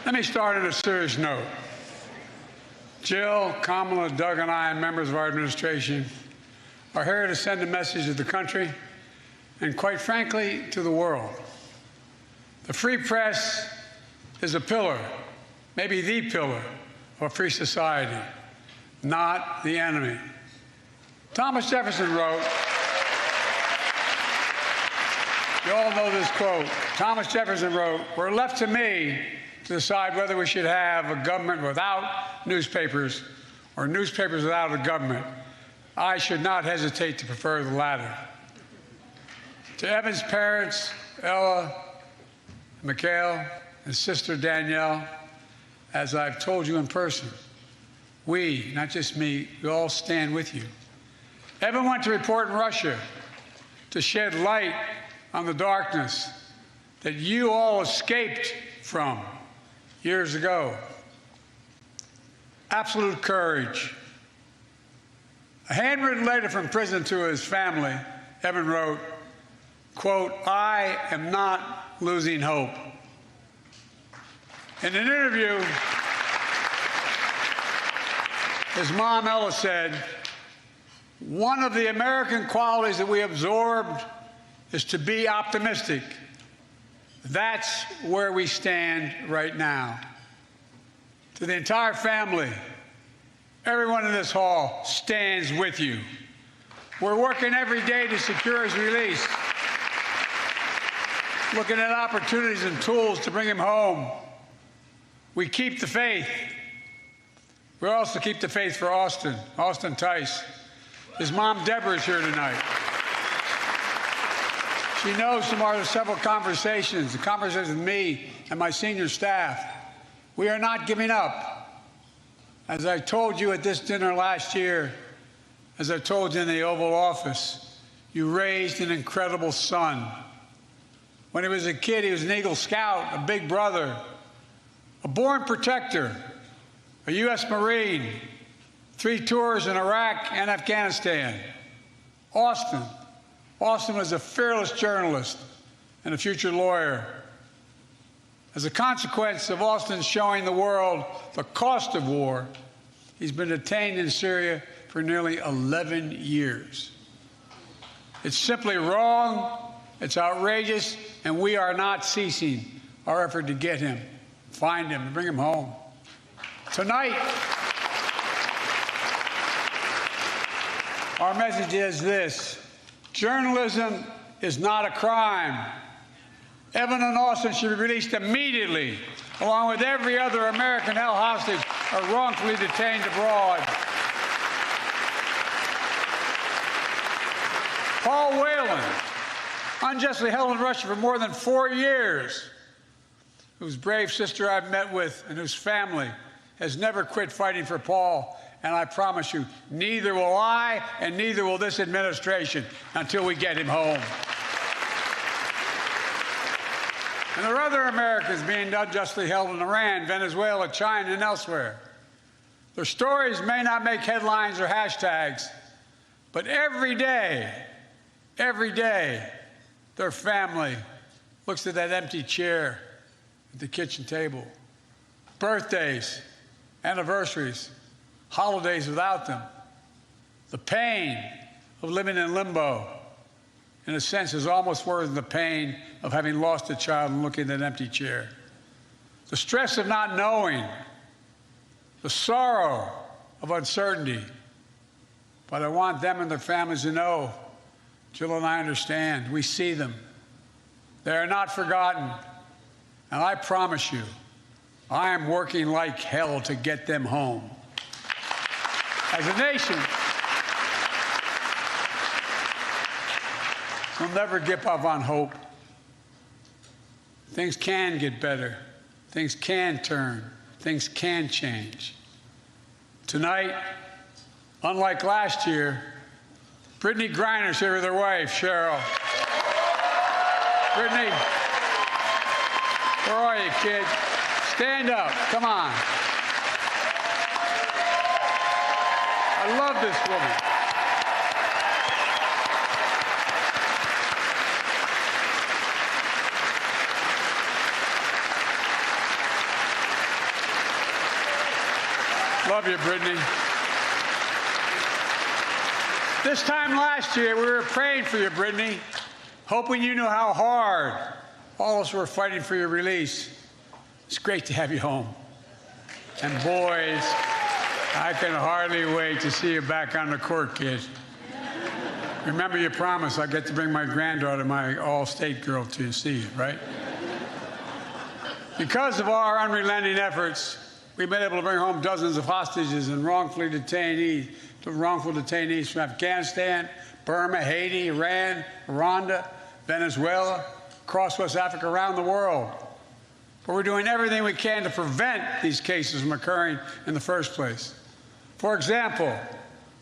Let me start on a serious note. Jill, Kamala, Doug, and I, and members of our administration, are here to send a message to the country and, quite frankly, to the world. The free press is a pillar, maybe the pillar, of a free society, not the enemy. Thomas Jefferson wrote, you all know this quote, Thomas Jefferson wrote, "We're left to me to decide whether we should have a government without newspapers or newspapers without a government. I should not hesitate to prefer the latter." To Evan's parents, Ella, Mikhail, and sister Danielle, as I've told you in person, we, not just me, we all stand with you. Evan went to report in Russia to shed light on the darkness that you all escaped from years ago. Absolute courage. A handwritten letter from prison to his family, Evan wrote, quote, "I am not losing hope." In an interview, his mom, Ella, said, "One of the American qualities that we absorbed is to be optimistic. That's where we stand right now." To the entire family, everyone in this hall stands with you. We're working every day to secure his release, looking at opportunities and tools to bring him home. We keep the faith. We also keep the faith for Austin Tice. His mom, Deborah, is here tonight. She knows from our several conversations, the conversations with me and my senior staff, we are not giving up. As I told you at this dinner last year, as I told you in the Oval Office, you raised an incredible son. When he was a kid, he was an Eagle Scout, a big brother, a born protector, a U.S. Marine, 3 tours in Iraq and Afghanistan. Austin was a fearless journalist and a future lawyer. As a consequence of Austin showing the world the cost of war, he's been detained in Syria for nearly 11 years. It's simply wrong, it's outrageous, and we are not ceasing our effort to get him, find him, and bring him home. Tonight, our message is this: journalism is not a crime. Evan and Austin should be released immediately, along with every other American held hostage or wrongfully detained abroad. Paul Whelan, unjustly held in Russia for more than 4 years, whose brave sister I've met with and whose family has never quit fighting for Paul. And I promise you, neither will I and neither will this administration until we get him home. And there are other Americans being unjustly held in Iran, Venezuela, China, and elsewhere. Their stories may not make headlines or hashtags, but every day, their family looks at that empty chair at the kitchen table. Birthdays, anniversaries, holidays without them. The pain of living in limbo, in a sense, is almost worse than the pain of having lost a child and looking at an empty chair. The stress of not knowing, the sorrow of uncertainty. But I want them and their families to know, Jill and I understand. We see them. They are not forgotten. And I promise you, I am working like hell to get them home. As a nation, we'll never give up on hope. Things can get better. Things can turn. Things can change. Tonight, unlike last year, Brittany Griner's here with her wife, Cheryl. Brittany, where are you, kid? Stand up. Come on. I love this woman. Love you, Brittany. This time last year, we were praying for you, Brittany, hoping you knew how hard all of us were fighting for your release. It's great to have you home. And boys, I can hardly wait to see you back on the court, kid. Remember your promise, I get to bring my granddaughter, my all-state girl, to see you, right? Because of our unrelenting efforts, we've been able to bring home dozens of hostages and wrongful detainees from Afghanistan, Burma, Haiti, Iran, Rwanda, Venezuela, across West Africa, around the world. But we're doing everything we can to prevent these cases from occurring in the first place. For example,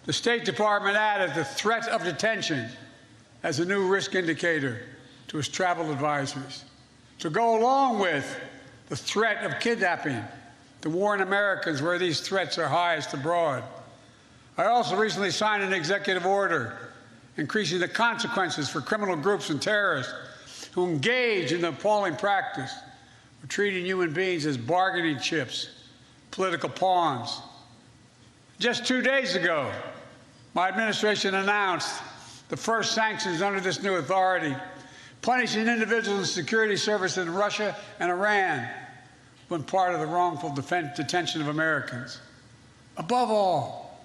the State Department added the threat of detention as a new risk indicator to its travel advisories to go along with the threat of kidnapping, to warn Americans where these threats are highest abroad. I also recently signed an executive order increasing the consequences for criminal groups and terrorists who engage in the appalling practice of treating human beings as bargaining chips, political pawns. Just 2 days ago, my administration announced the first sanctions under this new authority, punishing individuals in security service in Russia and Iran when part of the wrongful detention of Americans. Above all,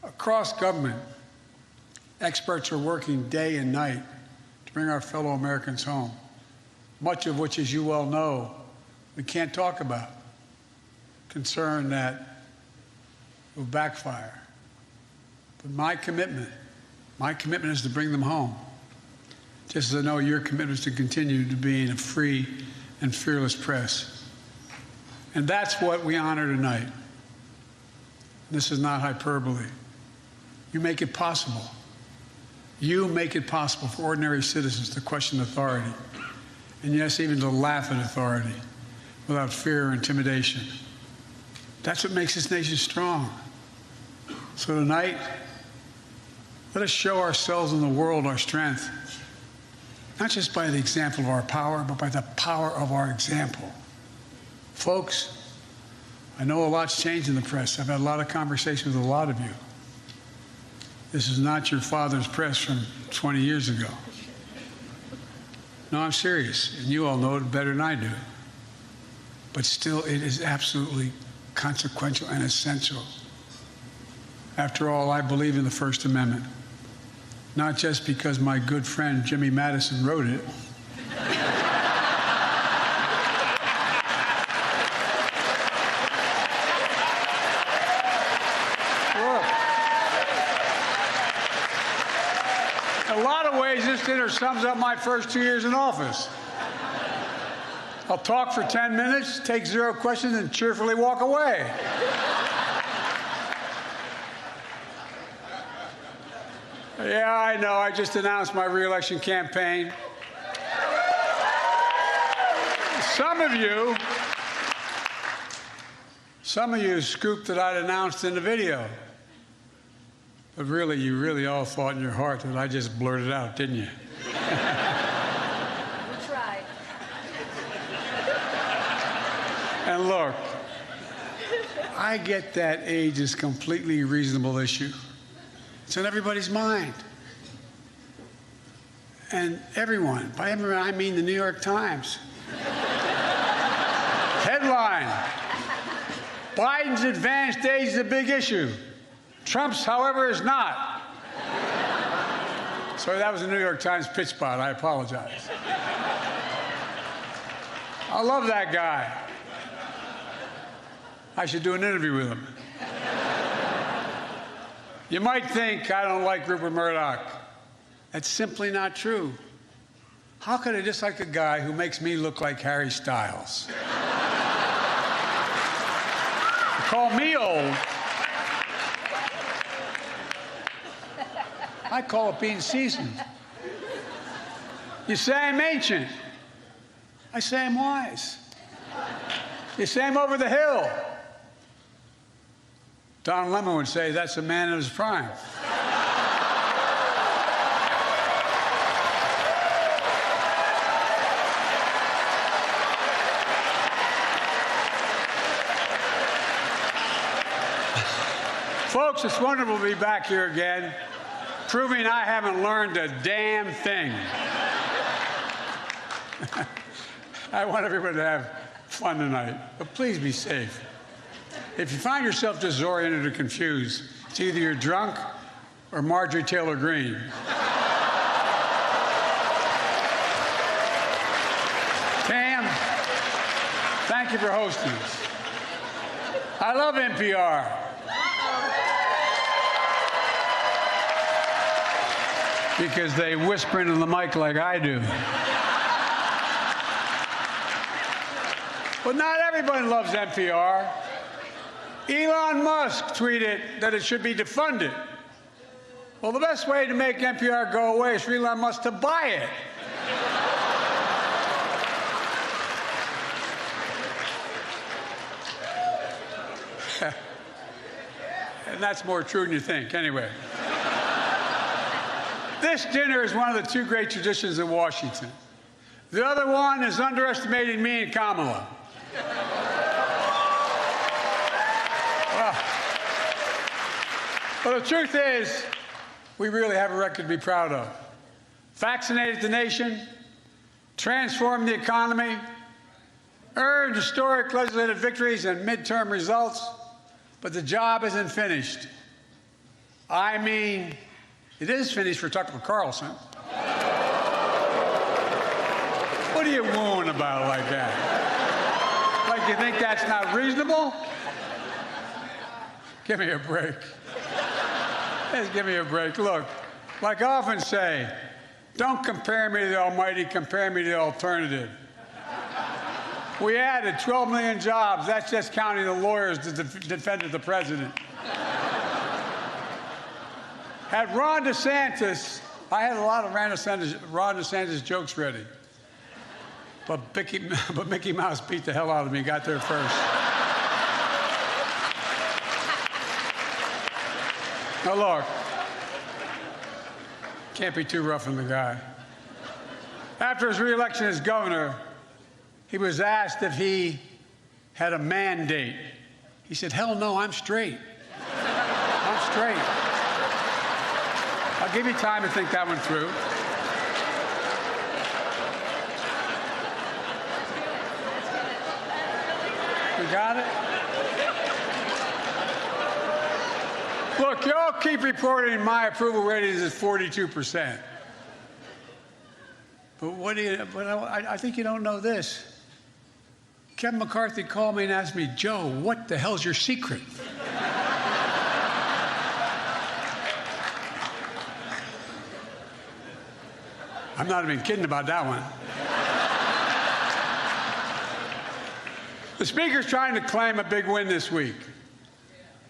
across government, experts are working day and night to bring our fellow Americans home, much of which, as you well know, we can't talk about. Concern that will backfire. But my commitment is to bring them home, just as I know your commitment is to continue to be in a free and fearless press. And that's what we honor tonight. This is not hyperbole. You make it possible. You make it possible for ordinary citizens to question authority, and yes, even to laugh at authority without fear or intimidation. That's what makes this nation strong. So tonight, let us show ourselves and the world our strength, not just by the example of our power, but by the power of our example. Folks, I know a lot's changed in the press. I've had a lot of conversations with a lot of you. This is not your father's press from 20 years ago. No, I'm serious, and you all know it better than I do. But still, it is absolutely consequential and essential. After all, I believe in the First Amendment, not just because my good friend Jimmy Madison wrote it. In a lot of ways, this dinner sums up my first 2 years in office. I'll talk for 10 minutes, take 0 questions, and cheerfully walk away. Yeah, I know. I just announced my re-election campaign. Some of you scooped that I'd announced in the video. But really, you really all thought in your heart that I just blurted out, didn't you? We tried. And look, I get that age is a completely reasonable issue. It's on everybody's mind. And everyone, by everyone I mean the New York Times. Headline, Biden's advanced age is a big issue. Trump's, however, is not. Sorry, that was a New York Times pitch spot. I apologize. I love that guy. I should do an interview with him. You might think I don't like Rupert Murdoch. That's simply not true. How could I dislike a guy who makes me look like Harry Styles? You call me old. I call it being seasoned. You say I'm ancient. I say I'm wise. You say I'm over the hill. Don Lemon would say that's a man in his prime. Folks, it's wonderful to be back here again, proving I haven't learned a damn thing. I want everybody to have fun tonight, but please be safe. If you find yourself disoriented or confused, it's either you're drunk or Marjorie Taylor Greene. Tam, thank you for hosting us. I love NPR. Because they whisper into the mic like I do. But not everybody loves NPR. Elon Musk tweeted that it should be defunded. Well, the best way to make NPR go away is for Elon Musk to buy it. And that's more true than you think, anyway. This dinner is one of the two great traditions in Washington. The other one is underestimating me and Kamala. Well, the truth is, we really have a record to be proud of. Vaccinated the nation, transformed the economy, earned historic legislative victories and midterm results, but the job isn't finished. I mean, it is finished for Tucker Carlson. What are you wooing about like that? Like you think that's not reasonable? Give me a break. Just give me a break. Look, like I often say, don't compare me to the almighty, compare me to the alternative. We added 12 million jobs. That's just counting the lawyers that defended the president. Had Ron DeSantis, I had a lot of Ron DeSantis jokes ready. But Mickey Mouse beat the hell out of me, got there first. Now look, can't be too rough on the guy. After his re-election as governor, he was asked if he had a mandate. He said, hell no, I'm straight. I'm straight. I'll give you time to think that one through. You got it? Look, y'all keep reporting my approval ratings is 42%. But I think you don't know this. Kevin McCarthy called me and asked me, Joe, what the hell's your secret? I'm not even kidding about that one. The Speaker's trying to claim a big win this week.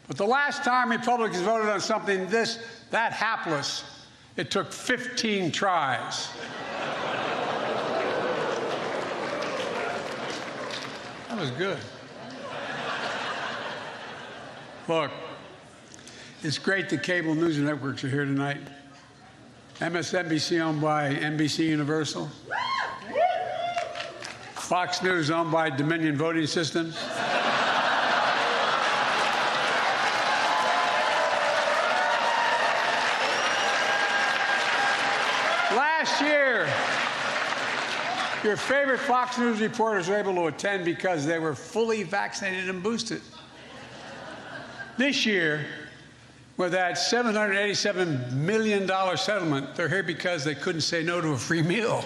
But the last time Republicans voted on something that hapless, it took 15 tries. That was good. Look, it's great the cable news networks are here tonight. MSNBC owned by NBC Universal. Fox News owned by Dominion Voting Systems. Last year, your favorite Fox News reporters were able to attend because they were fully vaccinated and boosted. This year, with that $787 million settlement, they're here because they couldn't say no to a free meal.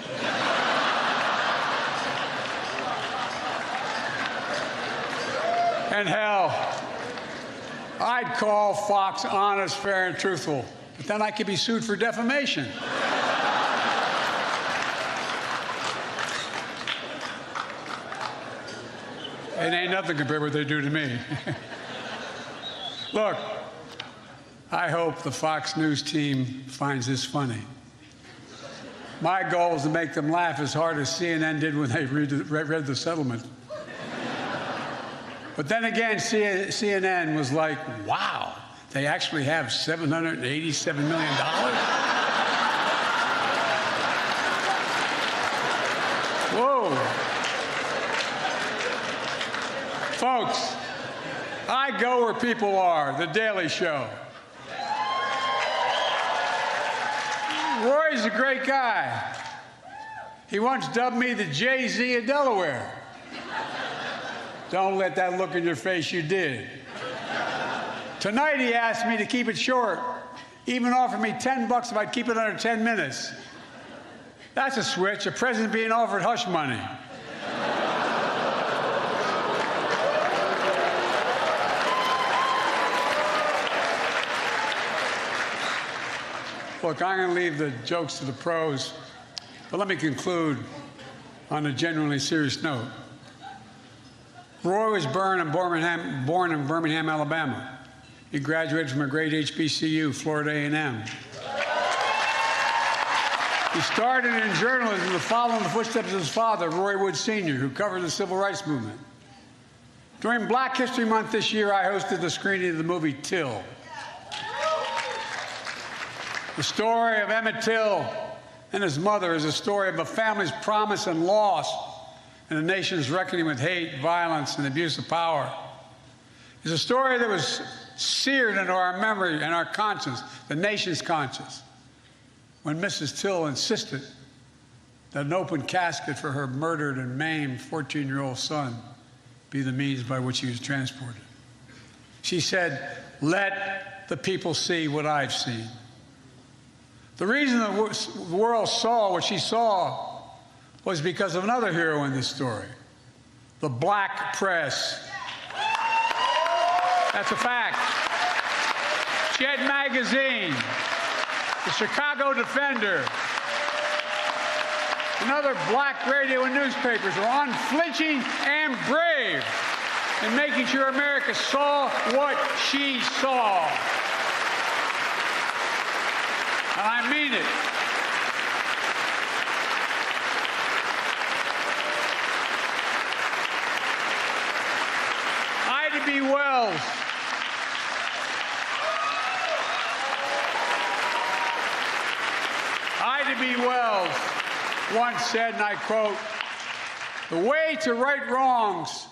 And hell, I'd call Fox honest, fair, and truthful, but then I could be sued for defamation. It ain't nothing compared to what they do to me. Look, I hope the Fox News team finds this funny. My goal is to make them laugh as hard as CNN did when they read the settlement. But then again, CNN was like, wow, they actually have $787 million? Whoa. Folks, I go where people are, The Daily Show. Roy's a great guy. He once dubbed me the Jay-Z of Delaware. Don't let that look in your face you did. Tonight he asked me to keep it short. Even offered me $10 if I'd keep it under 10 minutes. That's a switch, a president being offered hush money. Look, I'm going to leave the jokes to the pros, but let me conclude on a genuinely serious note. Roy was born in Birmingham, Alabama. He graduated from a great HBCU, Florida A&M. He started in journalism to follow in the footsteps of his father, Roy Wood Sr., who covered the civil rights movement. During Black History Month this year, I hosted the screening of the movie Till. The story of Emmett Till and his mother is a story of a family's promise and loss and a nation's reckoning with hate, violence, and abuse of power. It's a story that was seared into our memory and our conscience, the nation's conscience, when Mrs. Till insisted that an open casket for her murdered and maimed 14-year-old son be the means by which he was transported. She said, "Let the people see what I've seen." The reason the world saw what she saw was because of another hero in this story, the black press. That's a fact. Jet Magazine, the Chicago Defender, and other black radio and newspapers were unflinching and brave in making sure America saw what she saw. And I mean it. Ida B. Wells once said, and I quote, "The way to right wrongs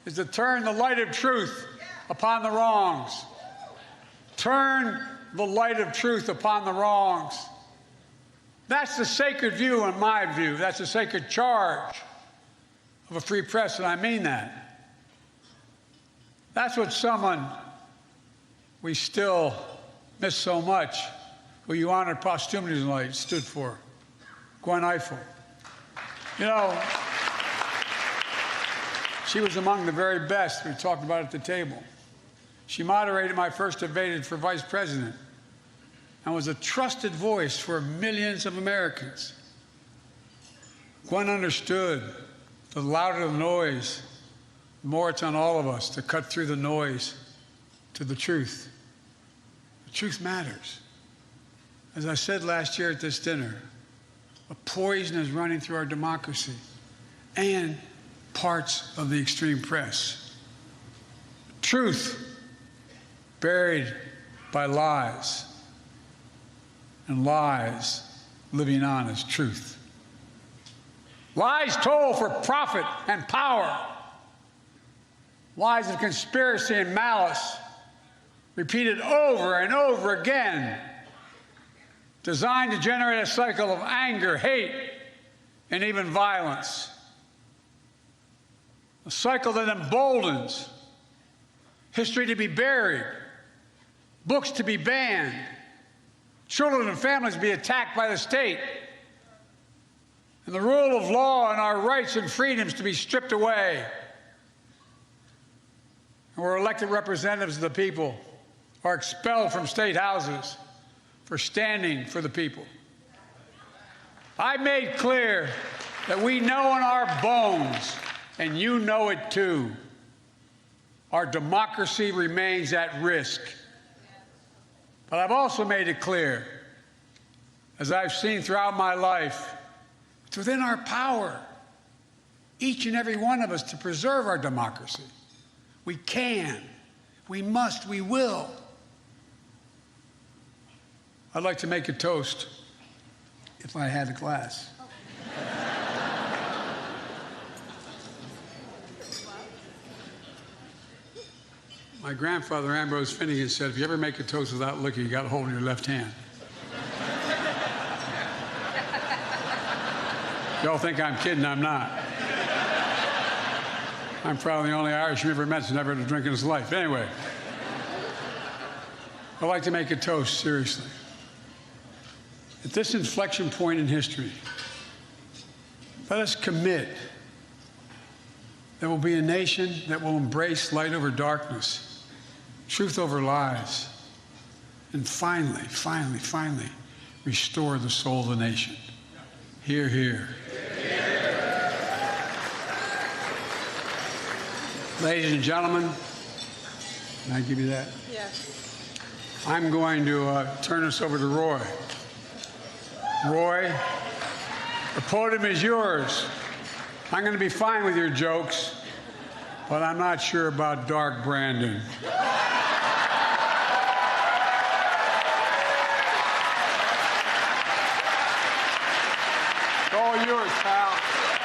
is to turn the light of truth upon the wrongs. Turn the light of truth upon the wrongs." That's the sacred view, in my view. That's the sacred charge of a free press, and I mean that. That's what someone we still miss so much, who you honored posthumously tonight, stood for, Gwen Ifill. You know, she was among the very best we talked about at the table. She moderated my first debate for vice president and was a trusted voice for millions of Americans. Gwen understood the louder the noise, the more it's on all of us to cut through the noise to the truth. The truth matters. As I said last year at this dinner, a poison is running through our democracy and parts of the extreme press. Truth buried by lies, and lies living on as truth. Lies told for profit and power. Lies of conspiracy and malice, repeated over and over again, designed to generate a cycle of anger, hate, and even violence. A cycle that emboldens history to be buried, books to be banned, children and families to be attacked by the state, and the rule of law and our rights and freedoms to be stripped away. And where elected representatives of the people are expelled from state houses for standing for the people. I made clear that we know in our bones, and you know it too, our democracy remains at risk. But I've also made it clear, as I've seen throughout my life, it's within our power, each and every one of us, to preserve our democracy. We can, we must, we will. I'd like to make a toast, if I had a glass. My grandfather, Ambrose Finnegan, said, if you ever make a toast without looking, you got to hold it in your left hand. Y'all think I'm kidding, I'm not. I'm probably the only Irishman you ever met who's never had a drink in his life. Anyway, I'd like to make a toast, seriously. At this inflection point in history, let us commit there will be a nation that will embrace light over darkness, truth over lies, and finally, restore the soul of the nation. Hear, hear. Ladies and gentlemen, can I give you that? Yes. I'm going to turn this over to Roy. Roy, the podium is yours. I'm going to be fine with your jokes, but I'm not sure about Dark Brandon. It's all yours, pal.